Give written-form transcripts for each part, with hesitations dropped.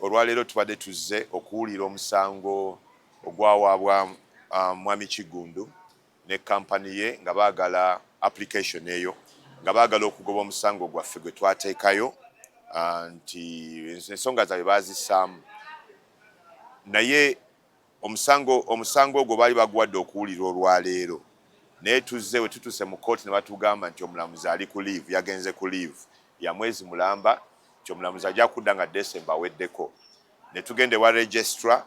Olwaleero tubadde tuzze okuwulira omusango ogwawaabwa Mwami Kigundu ne kampani ye nga baagala application eyo nga baagala okugoba omusango gwaffe gwe twateekayo nti ensonga zaabwe baazissaamu naye omusango ogwo baali baguwadde okuwulira olwaleero naye tuzze we tutuse mu kooti ne batugamba nti omulamuzi ali ku leave, yagenze ku leave ya mwezi mulamba nti omulamuzi ajja kudda nga December aweddeko ne tugende wa registrar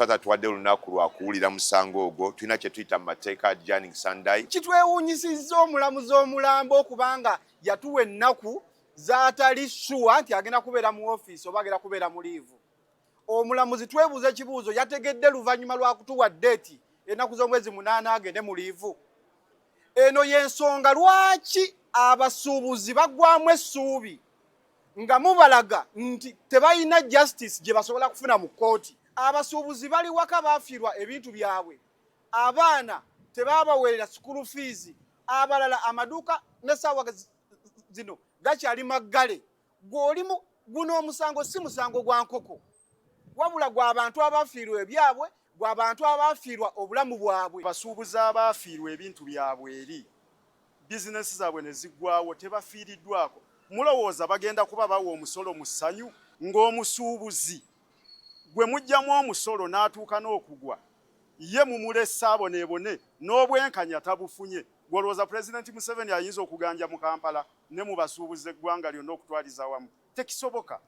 tatuwadde olunaku lwa kuwulira musango ogwo tulina kye tuyita mu mateeka adjourning Sunday. Kitwewuunyisizza omulamuzi omulambo okubanga yatuwa ennaku zaatali sure nti agenda kubeera mu ofiisi oba agenda kubeera mu liivu. Omulamuzi twebuuza ekibuuzo yategedde luvannyuma lwa kutuwa ddeeti ennaku z'omwezi 8 agende mu liivu. Eno y'ensonga lwaki abasuubuzi baggwamu essuubi nga mubalaga nti tebalina justice gye basobola kufuna mu kkooti. Abasuubuzi bali waka baafiirwa ebintu byabwe, abaana tebabaweerera school fees, abalala amaduuka n'essaawa zino gakyali maggale. Gw'olimu guno omusango si musango gwa nkoko, wabula gw'abantu abaafiirwa ebyabwe, gw'abantu abaafiirwa obulamu bwabwe. Abasuubuzi abaafiirwa ebintu byabwe eri bizinesi zaabwe ne ziggwawo tebafiiriddwako, mulowooza bagenda kuba bawa omusolo mu ssanyu? Ng'omusuubuzi gwe mujjamu omusolo n'atuuka n'okugwa ye mumulesa aboneebone n'obwenkanya tabufunye. Gw'olowooza Pulezidenti Museveni ayinza okuganja mu Kampala ne mu basuubuzi eggwanga lyonna okutwaliza wamu? Tekisoboka.